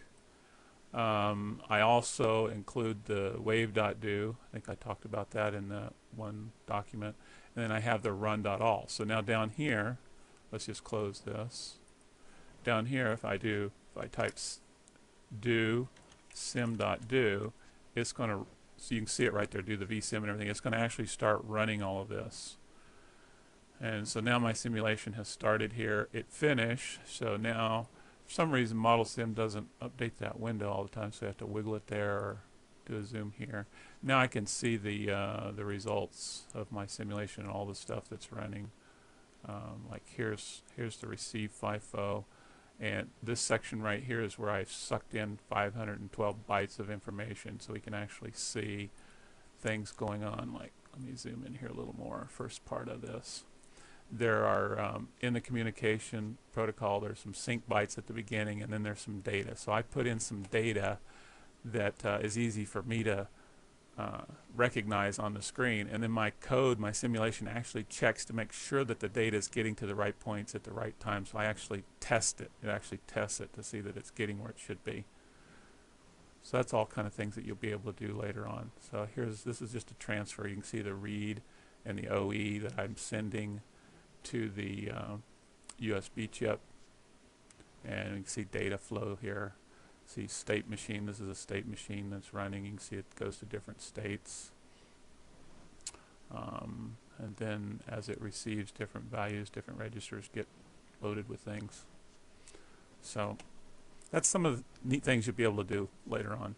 I also include the wave.do. I think I talked about that in the one document. And then I have the run.all. So now down here, let's just close this. Down here, if I type do sim.do, it's going to, so you can see it right there, do the vsim and everything. It's going to actually start running all of this. And so now my simulation has started here. It finished. So now, for some reason, ModelSim doesn't update that window all the time, so I have to wiggle it there or do a zoom here. Now I can see the results of my simulation and all the stuff that's running. Like here's the receive FIFO, and this section right here is where I've sucked in 512 bytes of information, so we can actually see things going on. Like, let me zoom in here a little more. First part of this. There are, in the communication protocol, there's some sync bytes at the beginning, and then there's some data. So I put in some data that is easy for me to recognize on the screen, and then my code, my simulation actually checks to make sure that the data is getting to the right points at the right time. So I actually test it. It actually tests it to see that it's getting where it should be. So that's all kind of things that you'll be able to do later on. So this is just a transfer. You can see the read and the OE that I'm sending to the USB chip, and you can see data flow here. See state machine. This is a state machine that's running. You can see it goes to different states, and then as it receives different values, different registers get loaded with things. So that's some of the neat things you'll be able to do later on.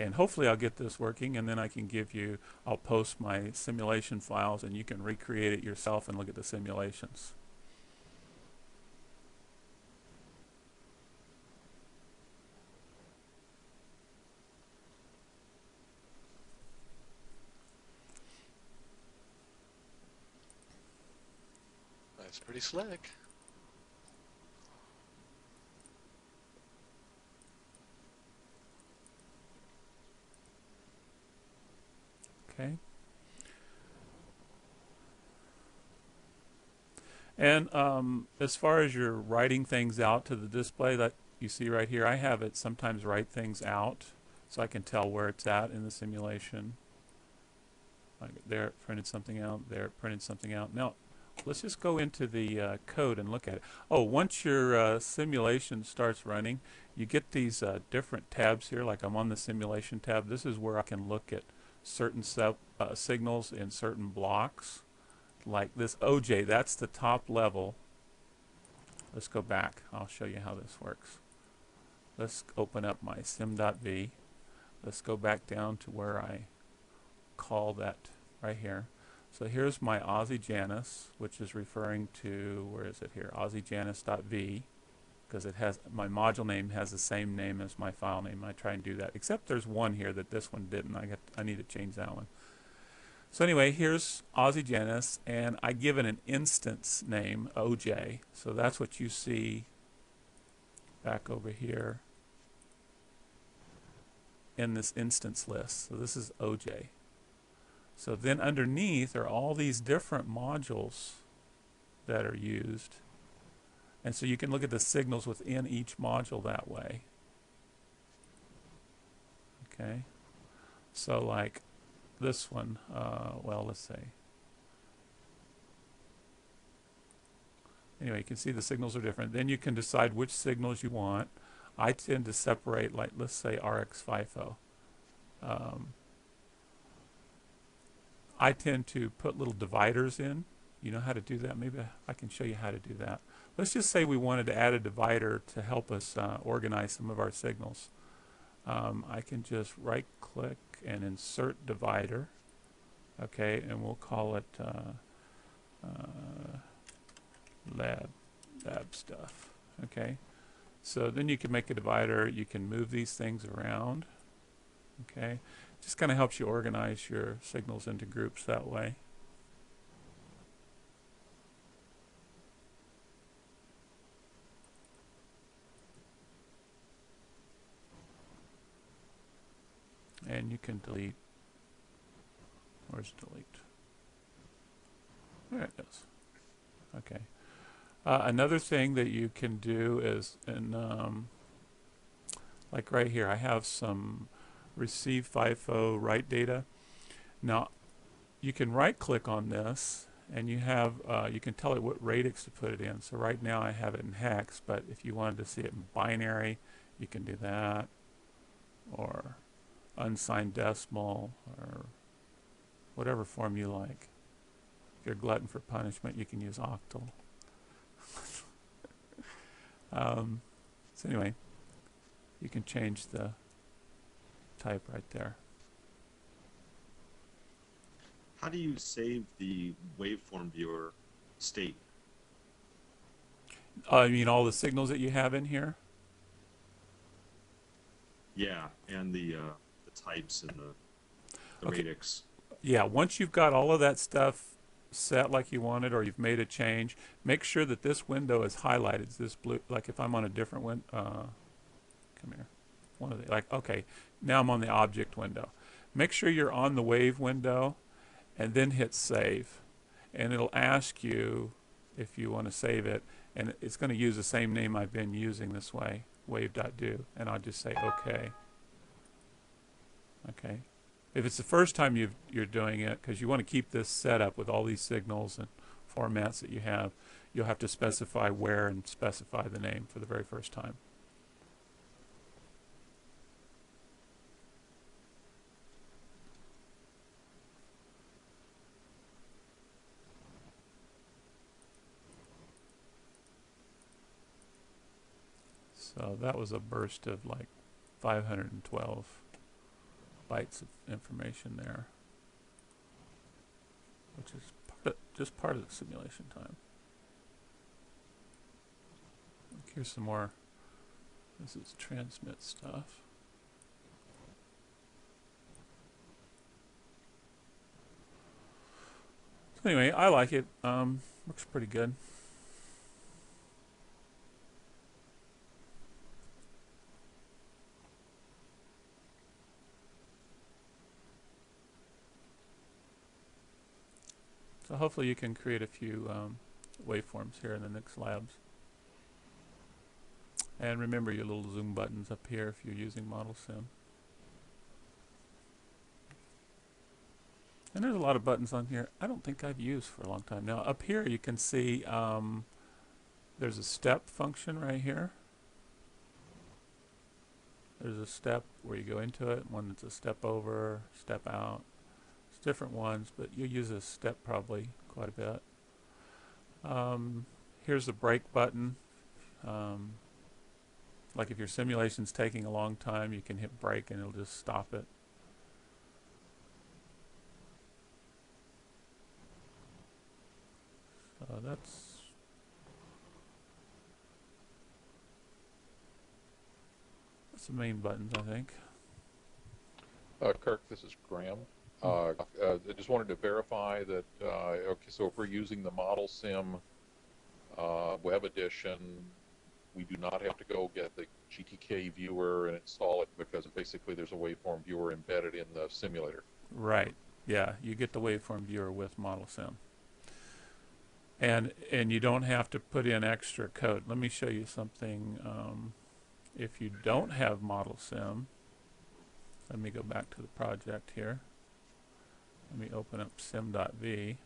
And hopefully I'll get this working, and then I can give you, I'll post my simulation files and you can recreate it yourself and look at the simulations. That's pretty slick. Okay. And as far as you're writing things out to the display that you see right here, I have it sometimes write things out so I can tell where it's at in the simulation. Like there it printed something out, there it printed something out. Now, let's just go into the code and look at it. Oh, once your simulation starts running, you get these different tabs here, like I'm on the simulation tab. This is where I can look at certain signals in certain blocks. Like this OJ, that's the top level. Let's go back. I'll show you how this works. Let's open up my sim.v. Let's go back down to where I call that right here. So here's my Aussie Janus, which is referring to, where is it here? AussieJanus.v, because it has, my module name has the same name as my file name. I try and do that, except there's one here that this one didn't. I need to change that one. So anyway, here's Aussie Janus, and I give it an instance name, OJ. So that's what you see back over here in this instance list. So this is OJ. So then underneath are all these different modules that are used. And so you can look at the signals within each module that way. Okay. So like this one, well, let's say. Anyway, you can see the signals are different. Then you can decide which signals you want. I tend to separate, like, let's say RX FIFO. I tend to put little dividers in. You know how to do that? Maybe I can show you how to do that. Let's just say we wanted to add a divider to help us organize some of our signals. I can just right-click and insert divider. Okay, and we'll call it lab stuff. Okay, so then you can make a divider. You can move these things around. Okay, just kind of helps you organize your signals into groups that way. And you can delete. Where's delete? There it is. Okay. Another thing that you can do is, like right here, I have some receive FIFO write data. Now, you can right-click on this, and you have you can tell it what radix to put it in. So right now I have it in hex, but if you wanted to see it in binary, you can do that, or unsigned decimal, or whatever form you like. If you're a glutton for punishment, you can use octal. So anyway, you can change the type right there. How do you save the waveform viewer state? You mean all the signals that you have in here? Yeah, and the types and the Okay. radix. Yeah, once you've got all of that stuff set like you wanted, or you've made a change, make sure that this window is highlighted. It's this blue, like if I'm on a different window, come here. One of the, like, okay, now I'm on the object window. Make sure you're on the wave window, and then hit save. And it'll ask you if you want to save it, and it's going to use the same name I've been using this way, wave.do, and I'll just say okay. Okay. If it's the first time you're doing it, because you want to keep this set up with all these signals and formats that you have, you'll have to specify where and specify the name for the very first time. So that was a burst of like 512. bytes of information there, which is just part of the simulation time. Here's some more. This is transmit stuff. So anyway, I like it. Looks pretty good. So hopefully you can create a few waveforms here in the next labs. And remember your little zoom buttons up here if you're using ModelSim. And there's a lot of buttons on here I don't think I've used for a long time. Now up here you can see there's a step function right here. There's a step where you go into it, one that's a step over, step out. It's different ones, but you use a step probably quite a bit. Here's the break button. Like if your simulation's taking a long time, you can hit break and it'll just stop it. So that's the main buttons, I think. Kirk, this is Graham. I just wanted to verify that, okay, so if we're using the ModelSim web edition, we do not have to go get the GTK viewer and install it, because basically there's a waveform viewer embedded in the simulator. Right. Yeah, you get the waveform viewer with ModelSim. And you don't have to put in extra code. Let me show you something. If you don't have ModelSim, let me go back to the project here. Let me open up sim.v.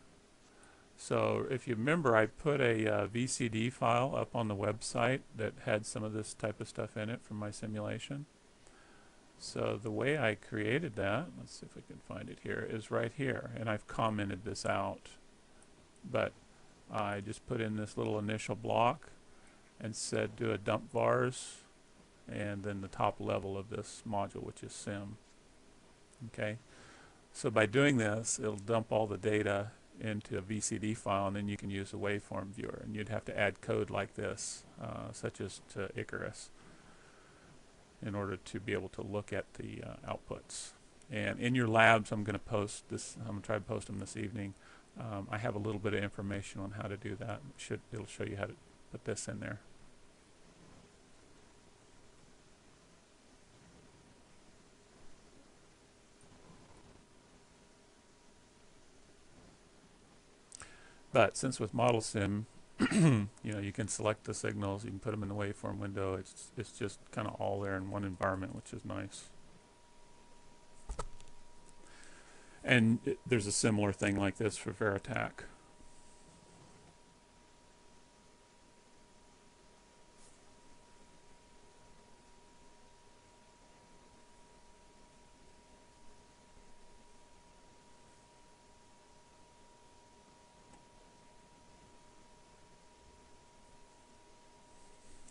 So if you remember, I put a VCD file up on the website that had some of this type of stuff in it from my simulation. So the way I created that, let's see if I can find it here, is right here. And I've commented this out. But I just put in this little initial block and said do a dump vars and then the top level of this module, which is sim. Okay, so by doing this, it'll dump all the data into a VCD file, and then you can use a waveform viewer. And you'd have to add code like this, such as to Icarus, in order to be able to look at the outputs. And in your labs, I'm going to post this. I'm going to try to post them this evening. I have a little bit of information on how to do that. It'll show you how to put this in there. But since with ModelSim, you know, you can select the signals, you can put them in the waveform window. It's just kind of all there in one environment, which is nice. And there's a similar thing like this for Veritaq.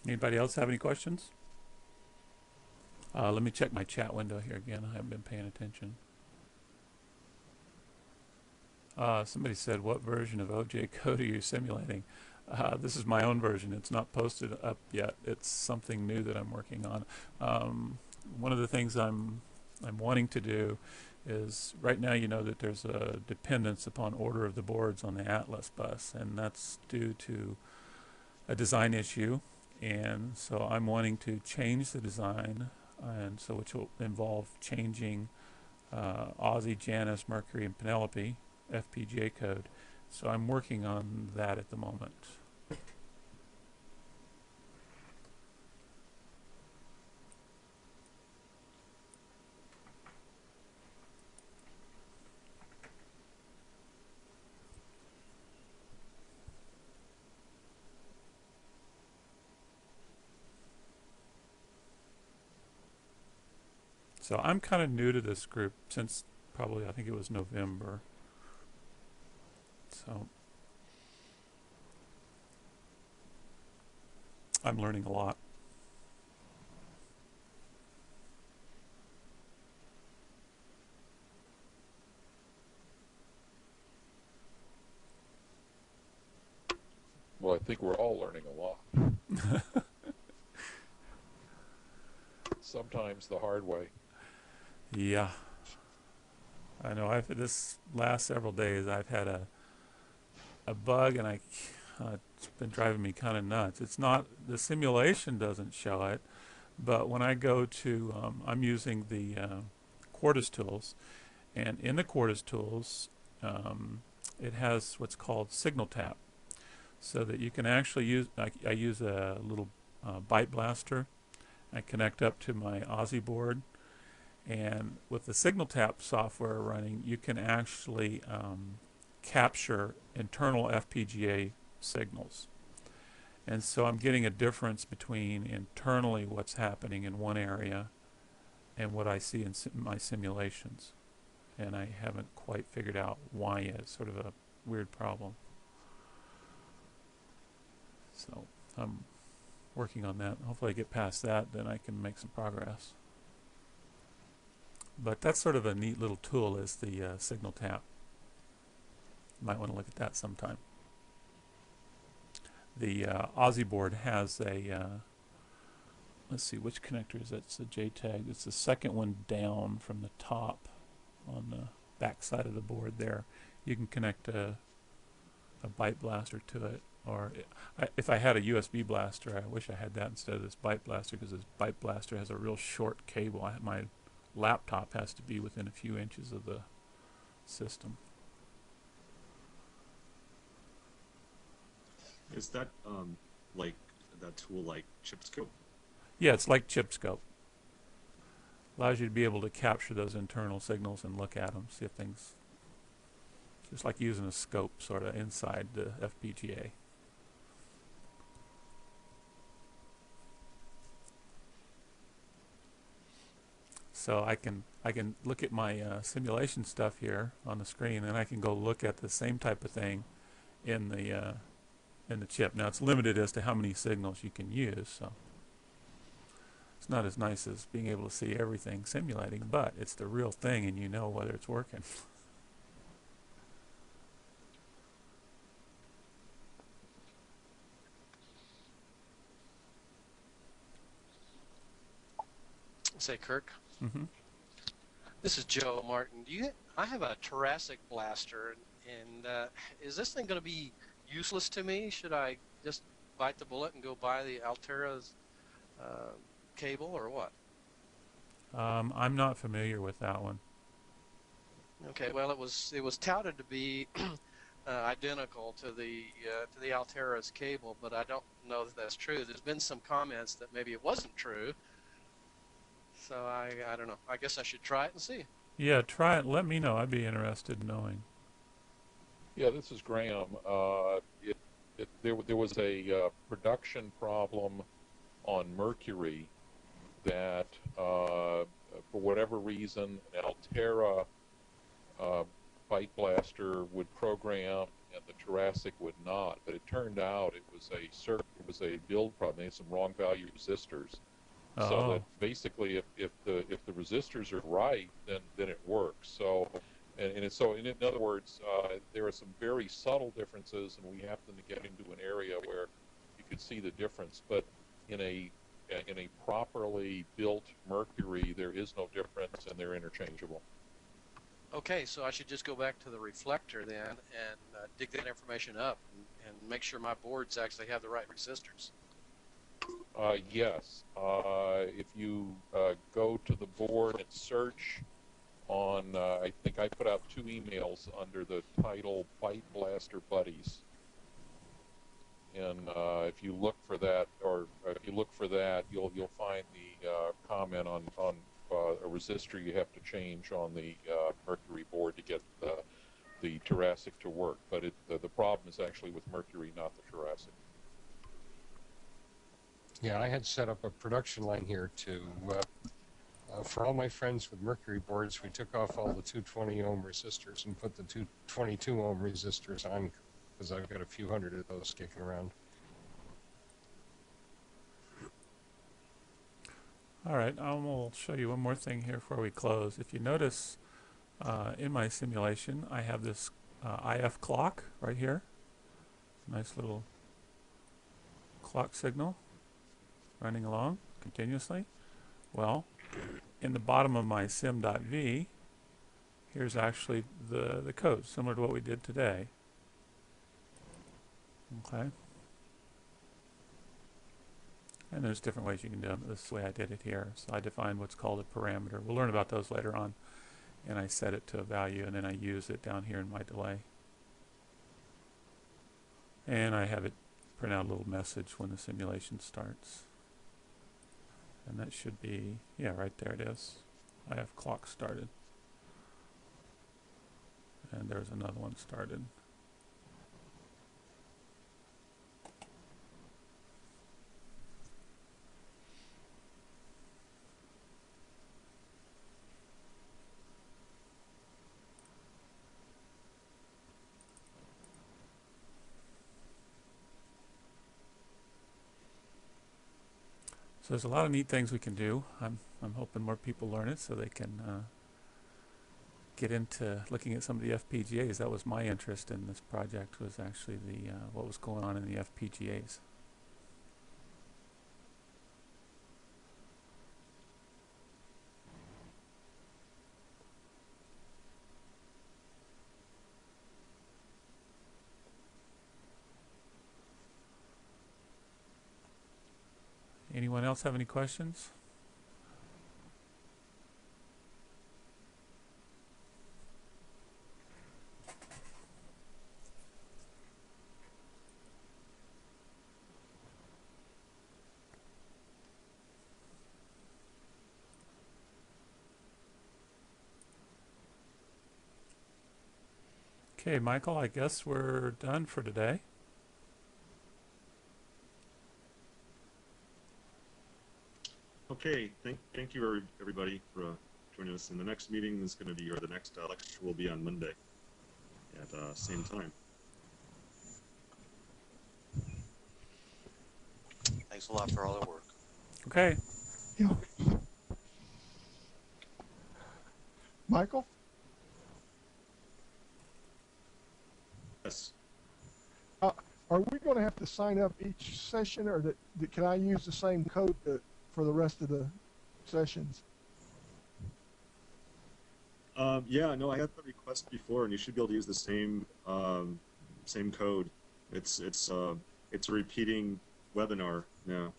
Anybody else have any questions? Let me check my chat window here again. I haven't been paying attention. Somebody said, what version of OJ code are you simulating? This is my own version. It's not posted up yet. It's something new that I'm working on. One of the things I'm wanting to do is, right now you know that there's a dependence upon order of the boards on the Atlas bus, and that's due to a design issue. And so I'm wanting to change the design, and so which will involve changing Aussie, Janice, Mercury, and Penelope FPGA code. So I'm working on that at the moment. So I'm kind of new to this group since probably, I think it was November. So I'm learning a lot. think we're all learning a lot. Sometimes the hard way. Yeah. I know this last several days I've had a bug, and it's been driving me kind of nuts. It's not, the simulation doesn't show it, but when I go to, I'm using the Quartus tools, and in the Quartus tools, it has what's called signal tap, so that you can actually use, I use a little byte blaster. I connect up to my Aussie board, and with the signal tap software running, you can actually capture internal FPGA signals. And so I'm getting a difference between internally what's happening in one area and what I see in my simulations. And I haven't quite figured out why yet. It's sort of a weird problem. So I'm working on that. Hopefully I get past that, then I can make some progress. But that's sort of a neat little tool, is the signal tap. You might want to look at that sometime. The Aussie board has a, let's see, which connector is that? It's a JTAG. It's the second one down from the top on the back side of the board there. You can connect a byte blaster to it. Or if I had a USB blaster, I wish I had that instead of this byte blaster, because this byte blaster has a real short cable. My laptop has to be within a few inches of the system. Is that like that tool like ChipScope? Yeah, it's like ChipScope. Allows you to be able to capture those internal signals and look at them, see if things, just like using a scope sort of inside the FPGA. So I can look at my simulation stuff here on the screen, and I can go look at the same type of thing in the chip. Now it's limited as to how many signals you can use, so it's not as nice as being able to see everything simulating, but it's the real thing, and you know whether it's working. Say, Kirk. Mm-hmm. This is Joe Martin. I have a thoracic blaster, and is this thing going to be useless to me? Should I just bite the bullet and go buy the Altera's cable, or what? I'm not familiar with that one. Okay, well, it was touted to be identical to the Altera's cable, but I don't know that that's true. There's been some comments that maybe it wasn't true. So I don't know. I guess I should try it and see. Yeah, try it. Let me know. I'd be interested in knowing. Yeah, this is Graham. There was a production problem on Mercury that, for whatever reason, an Altera byte blaster would program and the thoracic would not. But it turned out it was a build problem. They had some wrong value resistors. Oh. So that basically, if the resistors are right, then it works. So, in other words, there are some very subtle differences, and we happen to get into an area where you could see the difference. But in a properly built Mercury, there is no difference, and they're interchangeable. Okay, so I should just go back to the reflector then and dig that information up and make sure my boards actually have the right resistors. Yes. If you go to the board and search on, I think I put out 2 emails under the title Byte Blaster Buddies. And if you look for that, you'll find the comment on a resistor you have to change on the Mercury board to get the thoracic to work. But the problem is actually with Mercury, not the thoracic. Yeah, I had set up a production line here to, for all my friends with Mercury boards, we took off all the 220 ohm resistors and put the 222 ohm resistors on, because I've got a few hundred of those kicking around. All right, we'll show you one more thing here before we close. If you notice, in my simulation, I have this IF clock right here. Nice little clock signal running along continuously. Well, in the bottom of my sim.v, here's actually the code, similar to what we did today. Okay. And there's different ways you can do it. This is the way I did it here. So I defined what's called a parameter. We'll learn about those later on. And I set it to a value, and then I use it down here in my delay. And I have it print out a little message when the simulation starts. And that should be, yeah, right there it is. I have clock started. And there's another one started. So there's a lot of neat things we can do. I'm hoping more people learn it so they can get into looking at some of the FPGAs. That was my interest in this project, was actually the what was going on in the FPGAs. Anyone else have any questions? Okay, Michael, I guess we're done for today. Okay, thank you everybody for joining us. And the next meeting is going to be, or the next lecture will be on Monday at same time. Thanks a lot for all the work. Okay. Yeah. Michael? Yes. Are we going to have to sign up each session, or can I use the same code for the rest of the sessions? Yeah, no, I had the request before, and you should be able to use the same same code. It's a repeating webinar now.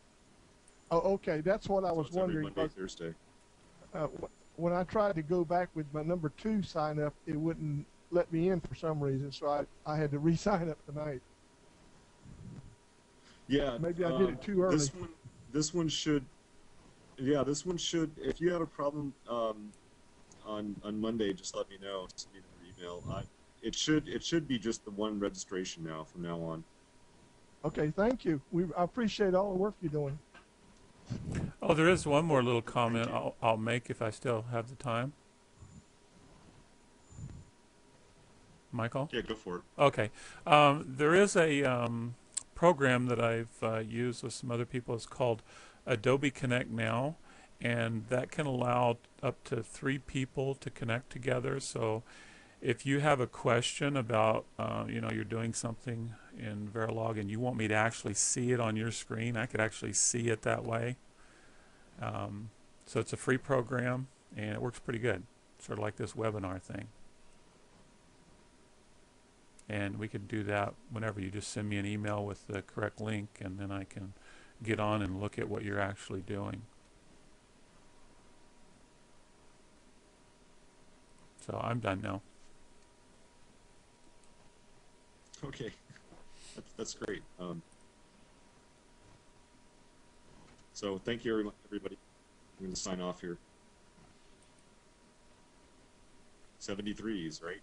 Oh, okay. That's what I was It's every wondering. Monday, Thursday. When I tried to go back with my number 2 sign up, it wouldn't let me in for some reason, so I had to re-sign up tonight. Yeah. Maybe I did it too early. This one should. Yeah, this one should. If you have a problem on Monday, just let me know. Send me an email. It should be just the one registration now from now on. Okay, thank you. I appreciate all the work you're doing. Oh, there is one more little comment I'll make if I still have the time. Michael? Yeah, go for it. Okay. There is a program that I've used with some other people. It's called Adobe Connect Now, and that can allow up to 3 people to connect together. So if you have a question about, you're doing something in Verilog and you want me to actually see it on your screen, I could actually see it that way. So it's a free program, and it works pretty good, sort of like this webinar thing. And we could do that whenever. You just send me an email with the correct link, and then I can get on and look at what you're actually doing. So I'm done now. Okay, that's great. So thank you, everybody. I'm going to sign off here. 73s, right?